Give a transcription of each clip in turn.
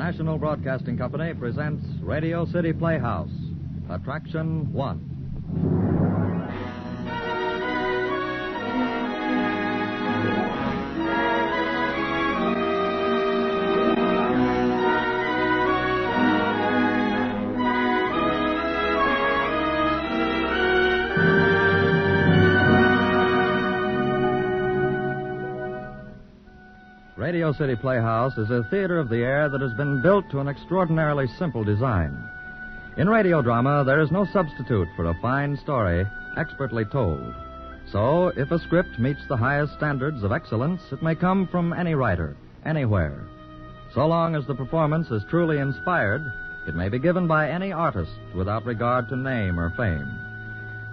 National Broadcasting Company presents Radio City Playhouse, Attraction 1. Radio City Playhouse is a theater of the air that has been built to an extraordinarily simple design. In radio drama, there is no substitute for a fine story expertly told. So, if a script meets the highest standards of excellence, it may come from any writer, anywhere. So long as the performance is truly inspired, it may be given by any artist without regard to name or fame.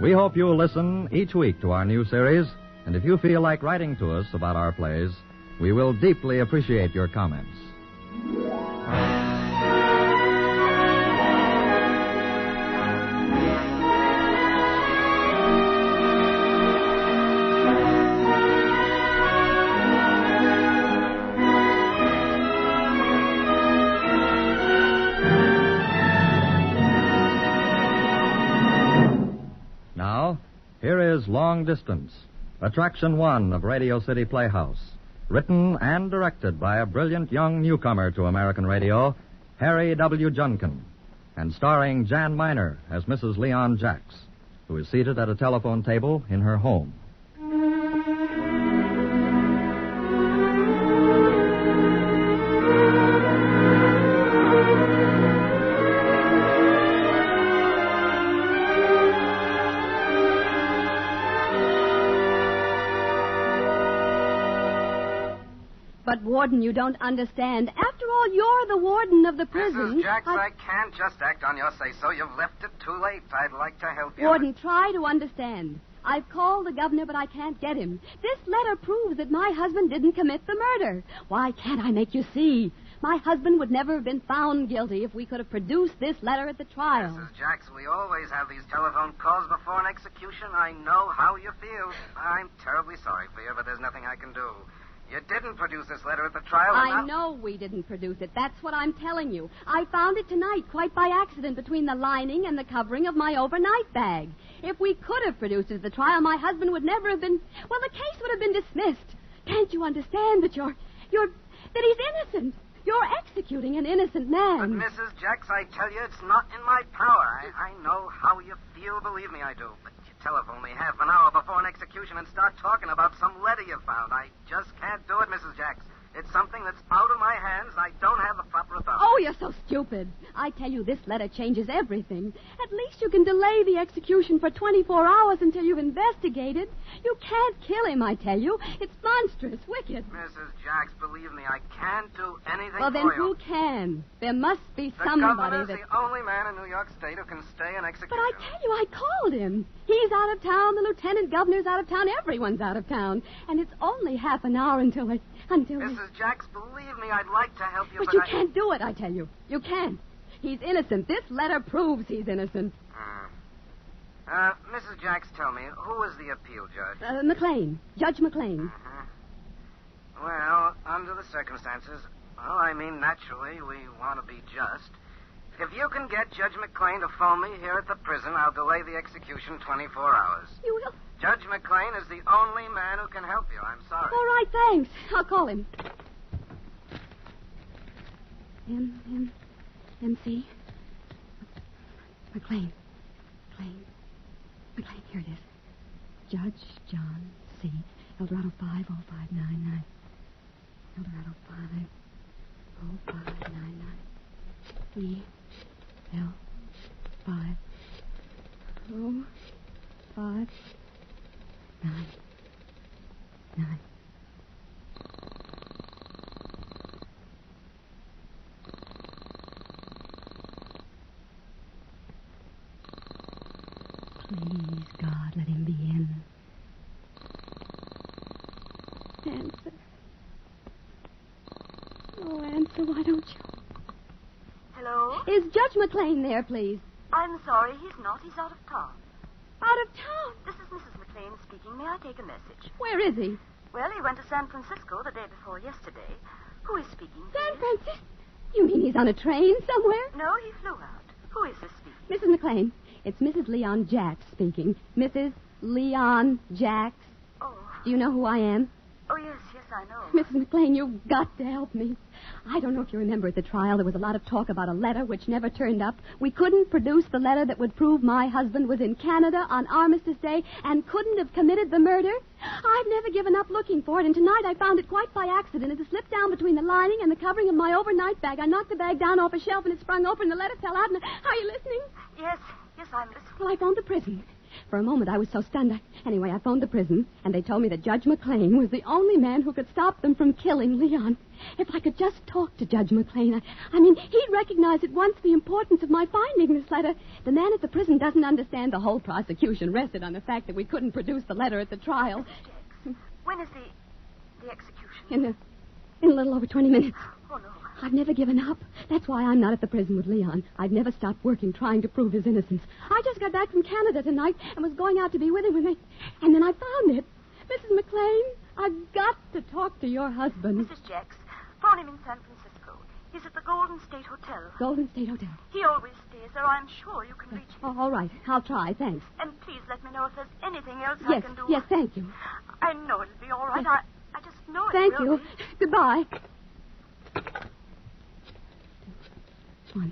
We hope you'll listen each week to our new series, and if you feel like writing to us about our plays, we will deeply appreciate your comments. Now, here is Long Distance, Attraction 1 of Radio City Playhouse. Written and directed by a brilliant young newcomer to American radio, Harry W. Junkin, and starring Jan Miner as Mrs. Leon Jacks, who is seated at a telephone table in her home. But, Warden, you don't understand. After all, you're the warden of the prison. Mrs. Jacks, I can't just act on your say-so. You've left it too late. I'd like to help you. Warden, try to understand. I've called the governor, but I can't get him. This letter proves that my husband didn't commit the murder. Why can't I make you see? My husband would never have been found guilty if we could have produced this letter at the trial. Mrs. Jacks, we always have these telephone calls before an execution. I know how you feel. I'm terribly sorry for you, but there's nothing I can do. You didn't produce this letter at the trial. I know we didn't produce it. That's what I'm telling you. I found it tonight, quite by accident, between the lining and the covering of my overnight bag. If we could have produced it at the trial, my husband would never have been... Well, the case would have been dismissed. Can't you understand that that he's innocent? You're executing an innocent man. But, Mrs. Jacks, I tell you, it's not in my power. I know how you feel. Believe me, I do. But you telephone me half an hour before an execution and start talking about some letter you found. I just can't do it, Mrs. Jacks. It's something that's out of my hands. I don't have the proper authority. Oh, you're so stupid. I tell you, this letter changes everything. At least you can delay the execution for 24 hours until you've investigated. You can't kill him, I tell you. It's monstrous, wicked. Mrs. Jacks, believe me, I can't do anything Well, then for you. who can? There must be The somebody governor's that... the only man in New York State who can stay an execution. But I tell you, I called him. He's out of town. The lieutenant governor's out of town. Everyone's out of town. And it's only half an hour until... Mrs. Jacks, believe me, I'd like to help you, But you can't do it, I tell you. You can't. He's innocent. This letter proves he's innocent. Mrs. Jacks, tell me, who is the appeal judge? McLean. Judge McLean. Well, under the circumstances, naturally, we want to be just. If you can get Judge McLean to phone me here at the prison, I'll delay the execution 24 hours. You will? Judge McLean is the only man who can help you. I'm sorry. All right, thanks. I'll call him. MC. McLean, here it is. Judge John C. Eldorado 50599. Eldorado 50599. E-L 50599. Please, God, let him be in. Answer. Oh, answer, why don't you? Hello? Is Judge McLean there, please? I'm sorry, he's not. He's out of town. Out of town? This is Mrs. McLean speaking. May I take a message? Where is he? Well, he went to San Francisco the day before yesterday. Who is speaking, San please? Francisco? You mean he's on a train somewhere? No, he flew out. Who is this speaking? Mrs. McLean, it's Mrs. Leon Jacks speaking. Mrs. Leon Jacks. Oh. Do you know who I am? Oh, yes, I know. Mrs. McLean, you've got to help me. I don't know if you remember at the trial, there was a lot of talk about a letter which never turned up. We couldn't produce the letter that would prove my husband was in Canada on Armistice Day and couldn't have committed the murder. I've never given up looking for it, and tonight I found it quite by accident. It had slipped down between the lining and the covering of my overnight bag. I knocked the bag down off a shelf, and it sprung open, and the letter fell out. And are you listening? Yes, I'm listening. Well, I phoned the prison. For a moment, I was so stunned. Anyway, I phoned the prison, and they told me that Judge McLean was the only man who could stop them from killing Leon. If I could just talk to Judge McLean, I mean, he'd recognize at once the importance of my finding this letter. The man at the prison doesn't understand the whole prosecution rested on the fact that we couldn't produce the letter at the trial. When is the execution? In a little over 20 minutes. Oh, no. I've never given up. That's why I'm not at the prison with Leon. I've never stopped working, trying to prove his innocence. I just got back from Canada tonight and was going out to be with him and then I found it. Mrs. McLean, I've got to talk to your husband. Mrs. Jacks, phone him in San Francisco. He's at the Golden State Hotel. Golden State Hotel. He always stays there. I'm sure you can reach him. Oh, all right. I'll try. Thanks. And please let me know if there's anything else I can do. Yes, thank you. I know it'll be all right. Yes. I just know it Thank will you. be. Goodbye. One.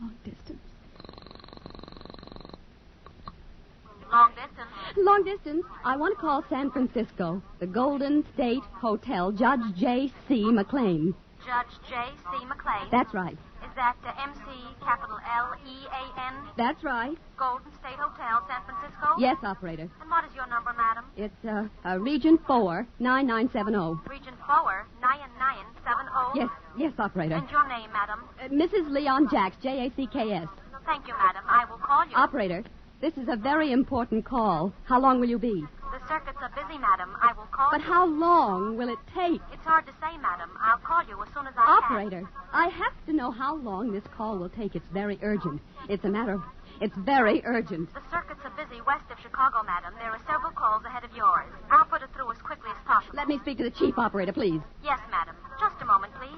Long distance. Long distance. Long distance. I want to call San Francisco. The Golden State Hotel. Judge J.C. McLean. Judge J.C. McLean. That's right. Is that M.C. capital L-E-A-N? That's right. Golden State Hotel, San Francisco? Yes, operator. And what is your number, madam? It's Region 4, 9970. Region 4, 9970? Yes, operator. And your name, madam? Mrs. Leon Jacks, Jacks. Thank you, madam. I will call you. Operator, this is a very important call. How long will you be? The circuits are busy, madam. I will call But you. how long will it take? It's hard to say, madam. I'll call you as soon as I Operator, I have to know how long this call will take. It's very urgent. It's very urgent. The circuits are busy west of Chicago, madam. There are several calls ahead of yours. I'll put it through as quickly as possible. Let me speak to the chief operator, please. Yes, madam. Just a moment, please.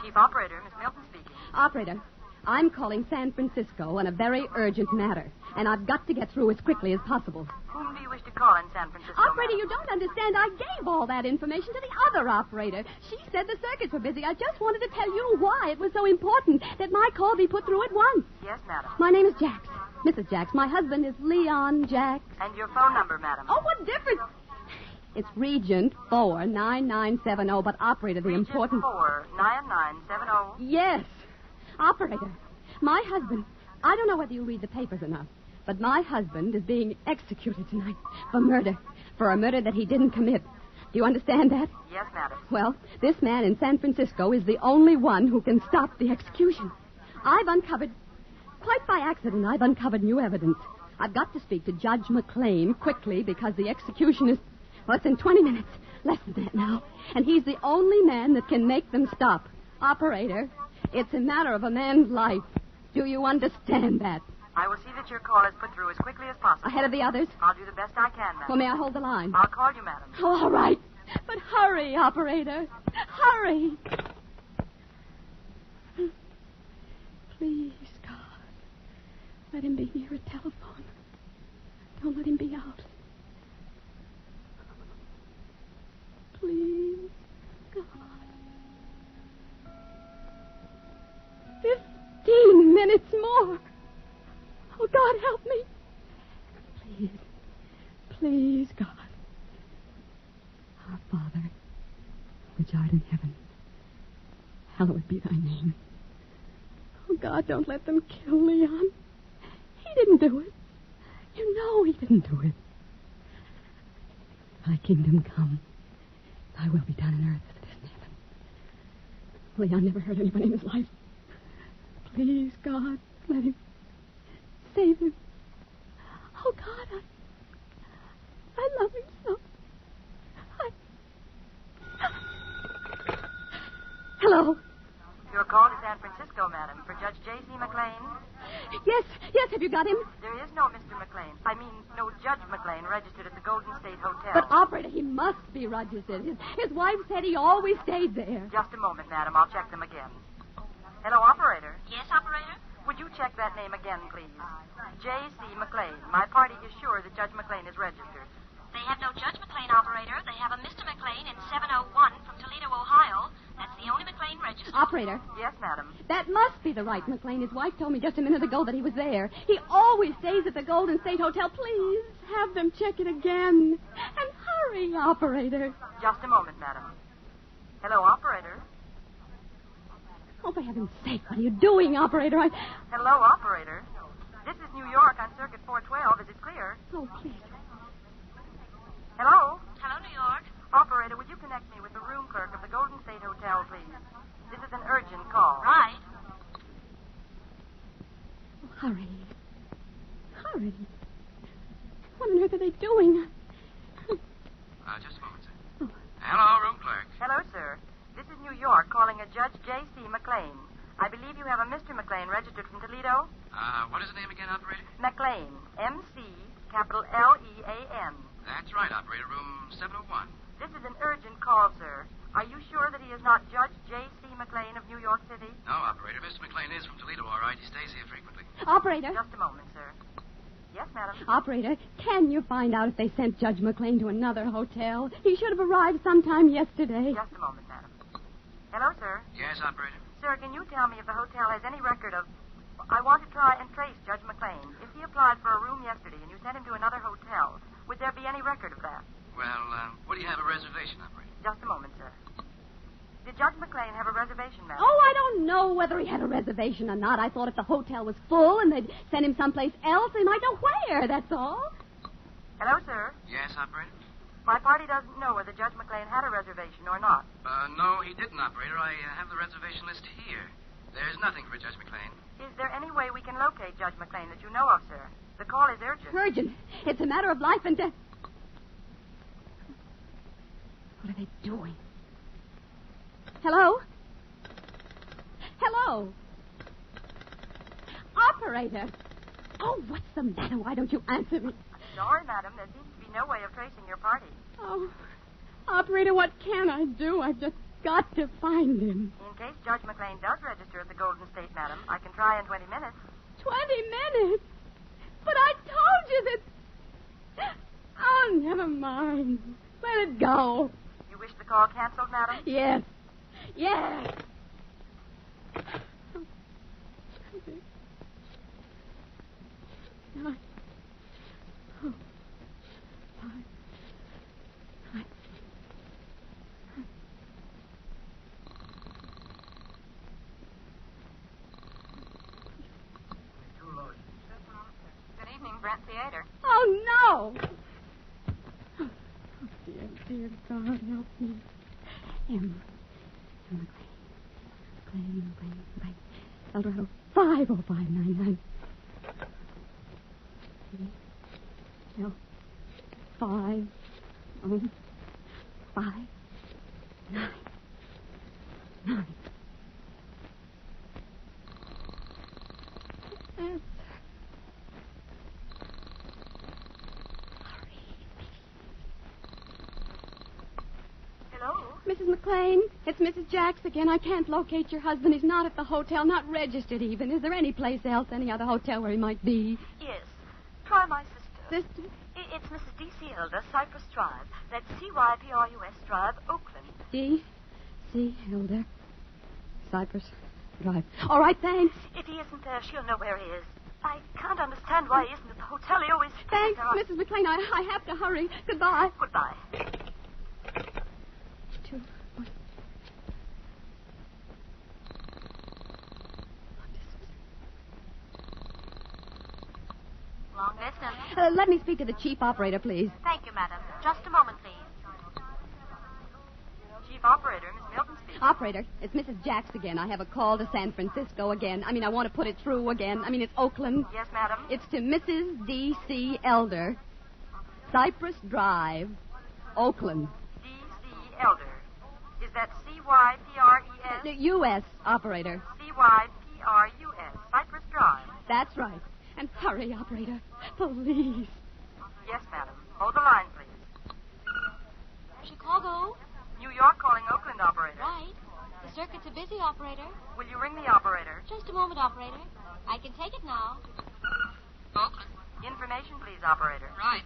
Chief operator, Miss Milton speaking. Operator, I'm calling San Francisco on a very urgent matter, and I've got to get through as quickly as possible. Whom do you wish to call in San Francisco, Operator, madam? you don't understand. I gave all that information to the other operator. She said the circuits were busy. I just wanted to tell you why it was so important that my call be put through at once. Yes, madam. My name is Jacks. Mrs. Jacks. My husband is Leon Jacks. And your phone number, madam? Oh, what difference? It's Regent 4, 9970, but operator, the important... 4, 9970. Yes. Operator, my husband... I don't know whether you read the papers or not, but my husband is being executed tonight for murder. For a murder that he didn't commit. Do you understand that? Yes, madam. Well, this man in San Francisco is the only one who can stop the execution. Quite by accident, I've uncovered new evidence. I've got to speak to Judge McLean quickly because the execution is... Well, it's in 20 minutes. Less than that now. And he's the only man that can make them stop. Operator, it's a matter of a man's life. Do you understand that? I will see that your call is put through as quickly as possible. Ahead of the others? I'll do the best I can, madam. Well, may I hold the line? I'll call you, madam. Oh, all right. But hurry, operator. Hurry. Please, God, let him be near a telephone. Don't let him be out. Please, God. 15 minutes more. Oh, God, help me. Please, please, God. Our Father, which art in heaven, hallowed be thy name. Oh, God, don't let them kill Leon. He didn't do it. You know he didn't do it. Thy kingdom come. Thy will be done on earth as it is in heaven. Leon never hurt anybody in his life. Please, God, let him. Save him. Oh, God, I love him so. Hello. Your call to San Francisco, Hello, madam. For Judge J.C. McLean? Yes, have you got him? There is no Mr. McLean. I mean, no Judge McLean registered at the Golden State Hotel. But, operator, he must be registered. His wife said he always stayed there. Just a moment, madam. I'll check them again. Hello, operator. Yes, operator? Would you check that name again, please? J.C. McLean. My party is sure that Judge McLean is registered. They have no Judge McLean, operator. They have a Mr. McLean in 701 from Toledo, Ohio. That's the only McLean registered. Operator. Yes, madam. That must be the right McLean. His wife told me just a minute ago that he was there. He always stays at the Golden State Hotel. Please, have them check it again. And hurry, operator. Just a moment, madam. Hello, operator. Oh, for heaven's sake, what are you doing, operator? Hello, operator. This is New York on Circuit 412. Is it clear? Oh, please. Hello? Hello, New York. Operator, would you connect me with the room clerk of the Golden State Hotel, please? This is an urgent call. Right. Oh, hurry. Hurry. What on earth are they doing? Just a moment, sir. Oh. Hello, room clerk. Hello, sir. This is New York calling a Judge J.C. McLean. I believe you have a Mr. McLean registered from Toledo. What is the name again, operator? McLean. M.C. capital L-E-A-N. That's right, operator. Room 701. This is an urgent call, sir. Are you sure that he is not Judge J.C. McLean of New York City? No, operator. Mr. McLean is from Toledo, all right. He stays here frequently. Operator. Just a moment, sir. Yes, madam. Operator, can you find out if they sent Judge McLean to another hotel? He should have arrived sometime yesterday. Just a moment, madam. Hello, sir. Yes, operator. Sir, can you tell me if the hotel has any record of... I want to try and trace Judge McLean. If he applied for a room yesterday and you sent him to another hotel, would there be any record of that? Well, what do you have a reservation, operator? Just a moment, sir. Did Judge McLean have a reservation, madam? Oh, I don't know whether he had a reservation or not. I thought if the hotel was full and they'd send him someplace else, they might know where, that's all. Hello, sir. Yes, operator? My party doesn't know whether Judge McLean had a reservation or not. No, he didn't, operator. I have the reservation list here. There's nothing for Judge McLean. Is there any way we can locate Judge McLean that you know of, sir? The call is urgent. Urgent. It's a matter of life and death. What are they doing? Hello? Hello? Operator. Oh, what's the matter? Why don't you answer me? Sorry, madam. There seems to be no way of tracing your party. Oh, operator, what can I do? I've just got to find him. In case Judge McLean does register at the Golden State, madam, I can try in 20 minutes. 20 minutes? But I told you that... Oh, never mind. Let it go. You wish the call canceled, madam? Yes. Yes. Good evening, Brent Theater. Oh, no. Oh, dear God, help me. McLean. Eldorado 50599. No. 50599. Yes. Hello? Mrs. McLean, it's Mrs. Jacks again. I can't locate your husband. He's not at the hotel, not registered even. Is there any place else, any other hotel where he might be? Yes. Try my sister. Sister? It's Mrs. D.C. Elder, Cypress Drive. That's C-Y-P-R-U-S Drive, Oakland. D.C. Elder. Cypress Drive. All right, thanks. If he isn't there, she'll know where he is. I can't understand why he isn't at the hotel. He always stays Thanks, there. Mrs. McLean. I have to hurry. Goodbye. Goodbye. 2, 1. Long distance. Let me speak to the chief operator, please. Thank you, madam. Just a moment, please. Chief operator, Miss Milton speaking. Operator, it's Mrs. Jacks again. I have a call to San Francisco again. I want to put it through again. It's Oakland. Yes, madam. It's to Mrs. D.C. Elder, Cypress Drive, Oakland. D.C. Elder. Is that C-Y-P-R-E-S? U.S. operator. C-Y-P-R-E-S? Trus, Cypress Drive. That's right. And hurry, operator. Please. Yes, madam. Hold the line, please. Chicago? New York calling Oakland, operator. Right. The circuit's a busy, operator. Will you ring the operator? Just a moment, operator. I can take it now. Oakland. Information, please, operator. Right.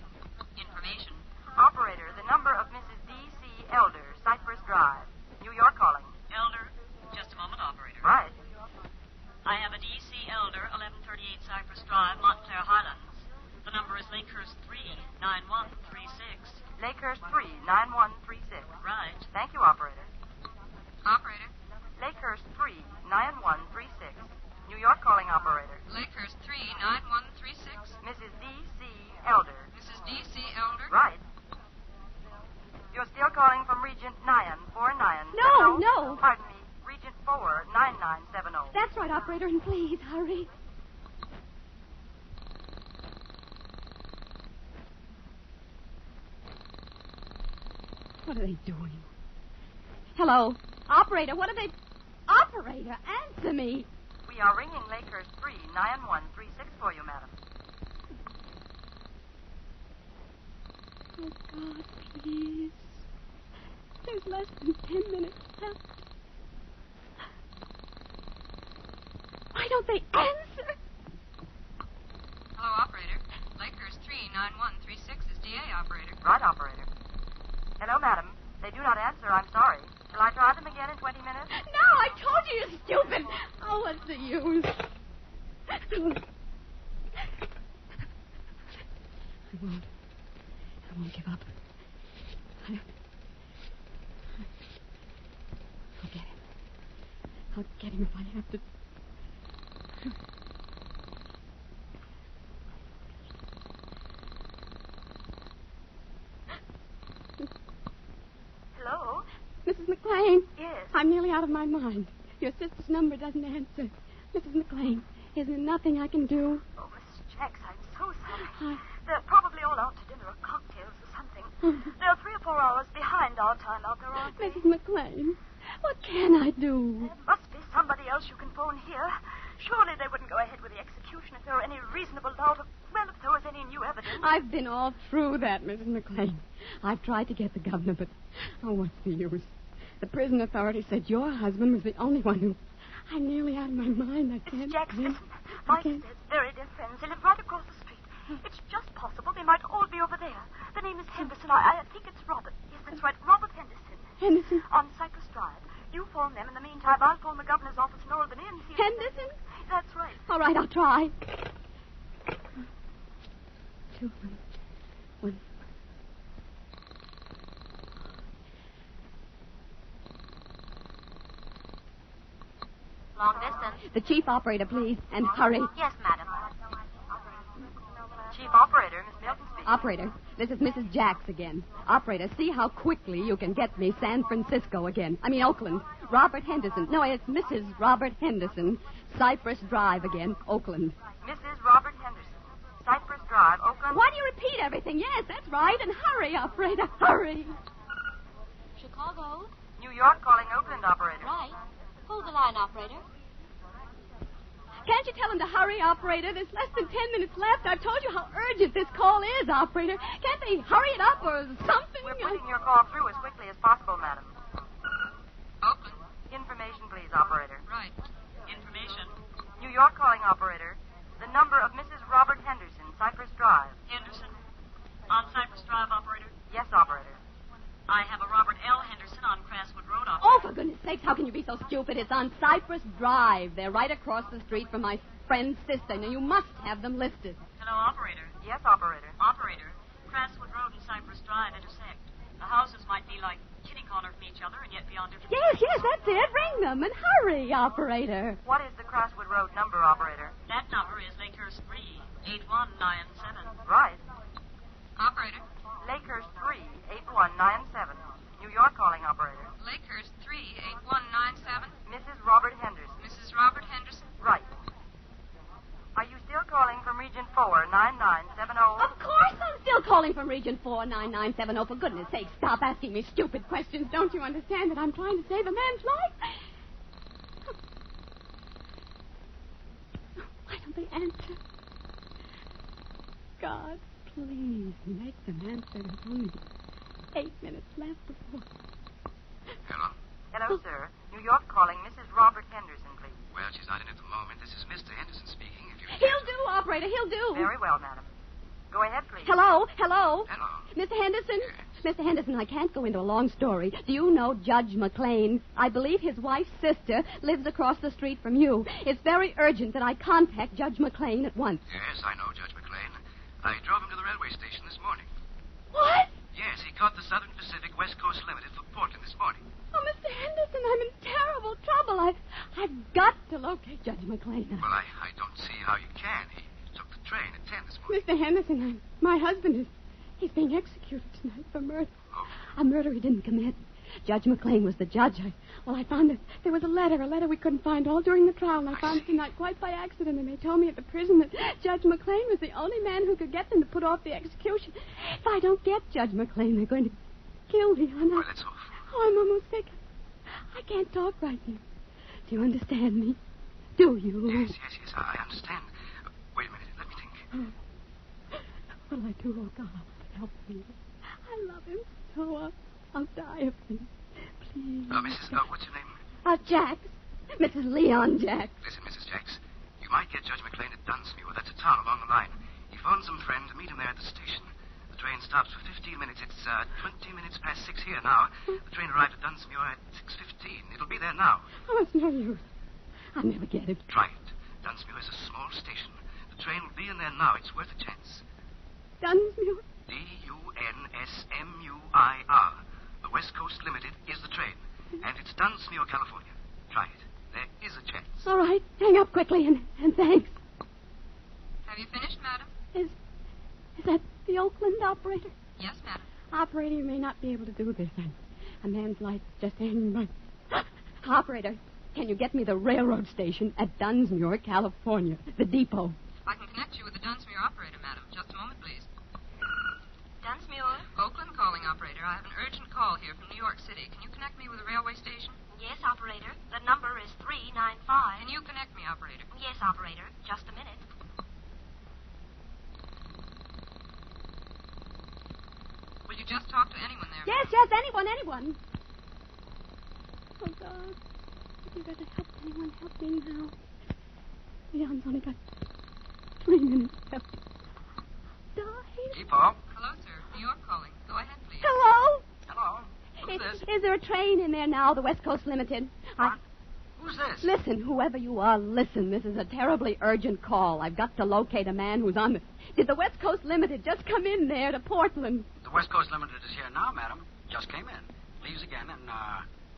Information. Operator, the number of Mrs. D.C. Elder, Cypress Drive. New York calling. Elder. Just a moment, operator. Right. I have a D.C. Elder, 1138 Cypress Drive, Montclair Highlands. The number is Lakehurst 39136. Lakehurst 39136. Right. Thank you, operator. Operator. Lakehurst 39136. New York calling operator. Lakehurst 39136. Mrs. D.C. Elder. Mrs. D.C. Elder. Right. You're still calling from Regent 949. No. Pardon me. Regent 49970. That's right, operator, and please hurry. What are they doing? Hello? Operator, what are they... Operator, answer me. We are ringing Lakehurst 39136 for you, madam. Oh, God, please. There's less than 10 minutes left. Why don't they answer? Hello, operator. Lakehurst 39136 is DA, operator. Right, operator. Hello, madam. They do not answer. I'm sorry. Shall I try them again in 20 minutes? No, I told you you're stupid. Oh, what's the use? I won't give up. I'll get him if I have to. Hello? Mrs. McLean. Yes. I'm nearly out of my mind. Your sister's number doesn't answer. Mrs. McLean, is there nothing I can do? Oh, Mrs. Jacks, I'm so sorry. I... They're probably all out to dinner or cocktails or something. They're 3 or 4 hours behind our time out there, aren't they? Mrs. McLean, what can I do? There must be somebody else you can phone here. Surely they wouldn't go ahead with the execution if there were any reasonable doubt of, well, if there was any new evidence. I've been all through that, Mrs. McLean. I've tried to get the governor, but, oh, what's the use? The prison authorities said your husband was the only one who... I'm nearly out of my mind. I can't... Mrs. Jacks, think. listen. My Okay. sister's very dear friends. They live right across the street. It's just possible they might all be over there. The name is Henderson. I think it's Robert. Yes, that's right. Robert Henderson. Henderson? On Cypress Drive. You phone them. In the meantime, I'll phone the governor's office in Albany and see... Henderson? That's right. All right, I'll try. 2, 1. Long distance. The chief operator, please, and hurry. Yes, madam. Chief operator, Miss Milton speaking. Operator, this is Mrs. Jacks again. Operator, see how quickly you can get me San Francisco again. I mean, Oakland. Robert Henderson. No, it's Mrs. Robert Henderson. Cypress Drive again, Oakland. Mrs. Robert Henderson. Cypress Drive, Oakland. Why do you repeat everything? Yes, that's right. And hurry, operator, hurry. Chicago? New York calling Oakland, operator. Right. Hold the line, operator. Can't you tell him to hurry, operator? There's less than 10 minutes left. I've told you how urgent this call is, operator. Can't they hurry it up or something? We're putting your call through as quickly as possible, madam. Oakland. Information, please, operator. Right. Information. New York calling operator. The number of Mrs. Robert Henderson, Cypress Drive. Henderson. On Cypress Drive, operator. Yes, operator. I have a Robert L. Henderson on Crestwood Road, operator. Oh, for goodness sakes, how can you be so stupid? It's on Cypress Drive. They're right across the street from my friend's sister. Now, you must have them listed. Hello, operator. Yes, operator. Operator. Crestwood Road and Cypress Drive intersect. The houses might be like kitty corner from each other and yet be on different... Yes, that's it. Ring them and hurry, operator. What is the Crosswood Road number, operator? That number is Lakehurst 38197. Right. Operator. Lakehurst 38197. New York calling operator. Lakehurst 38197. Mrs. Robert Henderson. Mrs. Robert Henderson. Right. Are you still calling from Region 49970? Of course I'm still calling from Region 49970. For goodness sake, stop asking me stupid questions. Don't you understand that I'm trying to save a man's life? will they answer? God, please make them answer. There's only 8 minutes left before. Hello? Hello, sir. New York calling. Mrs. Robert Henderson, please. Well, she's not in at the moment. This is Mr. Henderson speaking. If you... He'll do, operator. He'll do. Very well, madam. Go ahead, please. Hello? Hello? Mr. Henderson? Yes. Mr. Henderson, I can't go into a long story. Do you know Judge McLean? I believe his wife's sister lives across the street from you. It's very urgent that I contact Judge McLean at once. Yes, I know Judge McLean. I drove him to the railway station this morning. What? Yes, he caught the Southern Pacific West Coast Limited for Portland this morning. Oh, Mr. Henderson, I'm in terrible trouble. I've got to locate Judge McLean. Well, I don't see how you can. He took the train at 10 this morning. Mr. Henderson, my husband he's being executed tonight for murder. Oh. A murder he didn't commit. Judge McLean was the judge. I found that there was a letter we couldn't find all during the trial, and I found it tonight quite by accident, and they told me at the prison that Judge McLean was the only man who could get them to put off the execution. If I don't get Judge McLean, they're going to kill me. Well, that's awful. Oh, I'm almost sick. I can't talk right now. Do you understand me? Do you? Yes, I understand. Wait a minute, let me think. What'll I do? Oh, God, help me. I love him so. I'll die of him. Please. Mrs. What's your name? Jax. Mrs. Leon Jax. Listen, Mrs. Jax. You might get Judge McLean at Dunsmuir. That's a town along the line. He phoned some friend to meet him there at the station. The train stops for 15 minutes. It's 20 minutes past 6 here now. The train arrived at Dunsmuir at 6:15. It'll be there now. Oh, it's no use. I'll never get it. Try it. Dunsmuir is a small station. The train will be in there now. It's worth a chance. Dunsmuir? Dunsmuir. The West Coast Limited is the train. And it's Dunsmuir, California. Try it. There is a chance. All right. Hang up quickly and thanks. Have you finished, madam? Is that the Oakland operator? Yes, madam. Operator, you may not be able to do this. A man's life just hanging by. Operator, can you get me the railroad station at Dunsmuir, California? The depot. I can connect you with the Dunsmuir operator, madam. Just a moment, please. Dunsmuir? Oakland calling, operator. I have an urgent call here from New York City. Can you connect me with the railway station? Yes, operator. The number is 395. Can you connect me, operator? Yes, operator. Just a minute. Will you just talk to anyone there? Yes, anyone. Oh, God. If you better help anyone, help me now. Leon's only got 3 minutes left. Die. Depot. Hello, sir. New York calling. Go ahead, please. Hello? Hello. Who's this? Is there a train in there now, the West Coast Limited? What? Who's this? Listen, whoever you are, listen. This is a terribly urgent call. I've got to locate a man who's on the... Did the West Coast Limited just come in there to Portland? The West Coast Limited is here now, madam. Just came in. Leaves again in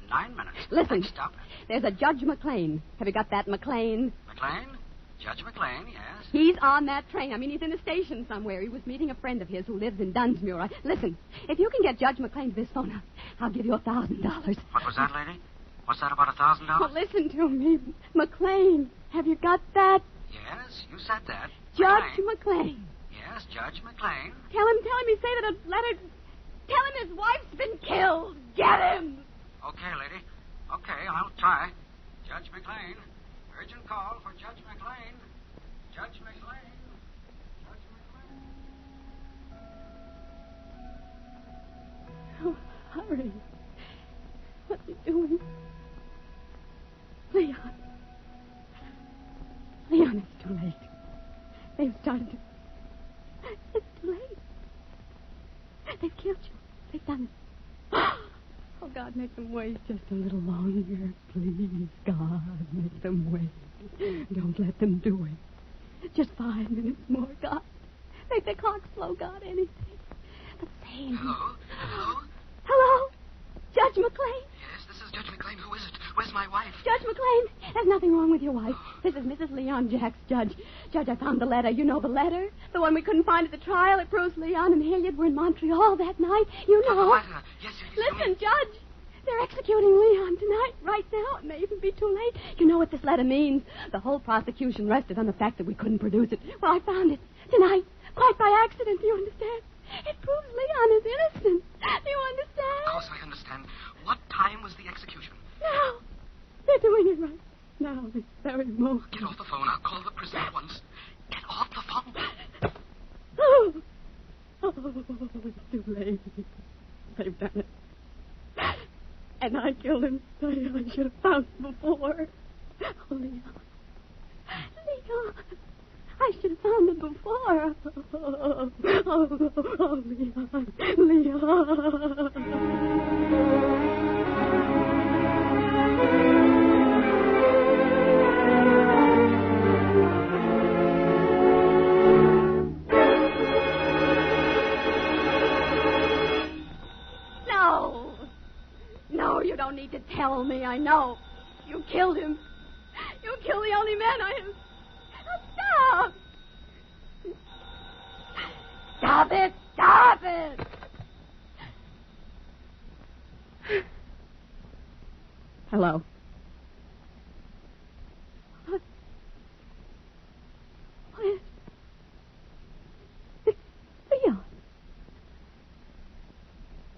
9 minutes. Listen, Next stop. there's a Judge McLean. Have you got that, McLean? McLean? Judge McLean, yes. He's on that train. I mean, he's in a station somewhere. He was meeting a friend of his who lives in Dunsmuir. Listen, if you can get Judge McLean to this phone, I'll give you $1,000. What was that, lady? What's that, about $1,000? Oh, listen to me. McLean, have you got that? Yes, you said that. Judge McLean. Yes, Judge McLean. Tell him he say that a letter... Tell him his wife's been killed. Get him! Okay, lady. Okay, I'll try. Judge McLean. Urgent call for Judge McLean. Judge McLean. Judge McLean. Oh, hurry. What's he doing? Leon, it's too late. They've started to... It's too late. They've killed you. They've done it. Oh, God, make them wait just a little longer. Please, God, make them wait. Don't let them do it. Just 5 minutes more, God. Make the clock slow, God, anything. But save me. Hello? Hello? Judge McLean? Yes, this is Judge McLean. Who is it? Where's my wife? Judge McLean, there's nothing wrong with your wife. This is Mrs. Leon Jax, Judge. Judge, I found the letter. You know the letter? The one we couldn't find at the trial. It proves Leon and Hilliard were in Montreal that night. You know. What? Yes. Listen, Judge. They're executing Leon tonight, right now. It may even be too late. You know what this letter means. The whole prosecution rested on the fact that we couldn't produce it. Well, I found it tonight, quite by accident. Do you understand? It proves Leon is innocent. Do you understand? Of course I understand. What time was the execution? Now. They're doing it right now, this very moment. Get off the phone. I'll call the represent once. Get off the phone. It's too late. They've done it. And I killed him. I should have found him before. Oh, Leon. Leon. I should have found him before. Oh, Leon. Leon. No, you don't need to tell me. I know. You killed him. You killed the only man I have. Stop! Stop it! Stop it! Hello. What? It's Leon.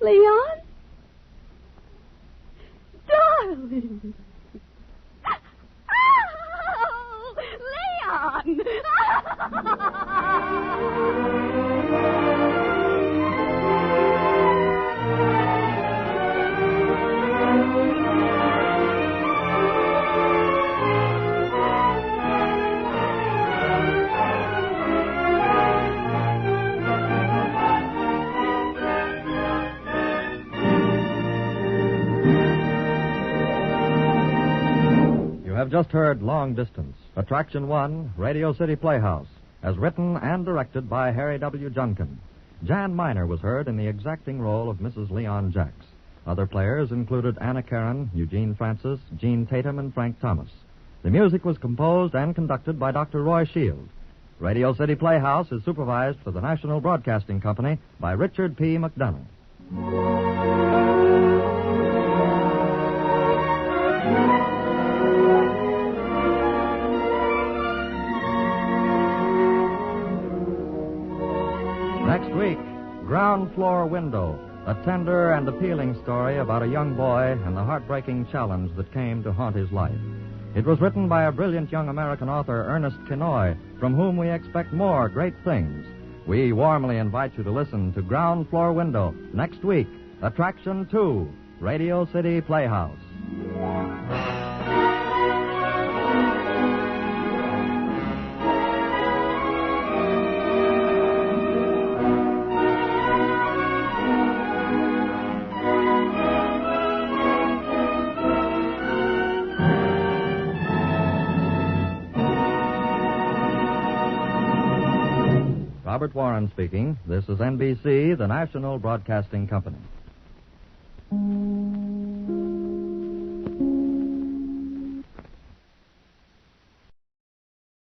Leon? Darling. Oh, Leon! Have just heard Long Distance, Attraction 1, Radio City Playhouse, as written and directed by Harry W. Junkin. Jan Miner was heard in the exacting role of Mrs. Leon Jacks. Other players included Anna Karen, Eugene Francis, Gene Tatum, and Frank Thomas. The music was composed and conducted by Dr. Roy Shield. Radio City Playhouse is supervised for the National Broadcasting Company by Richard P. McDonough. Next week, Ground Floor Window, a tender and appealing story about a young boy and the heartbreaking challenge that came to haunt his life. It was written by a brilliant young American author, Ernest Kinoy, from whom we expect more great things. We warmly invite you to listen to Ground Floor Window next week, Attraction 2, Radio City Playhouse. Robert Warren speaking. This is NBC, the National Broadcasting Company.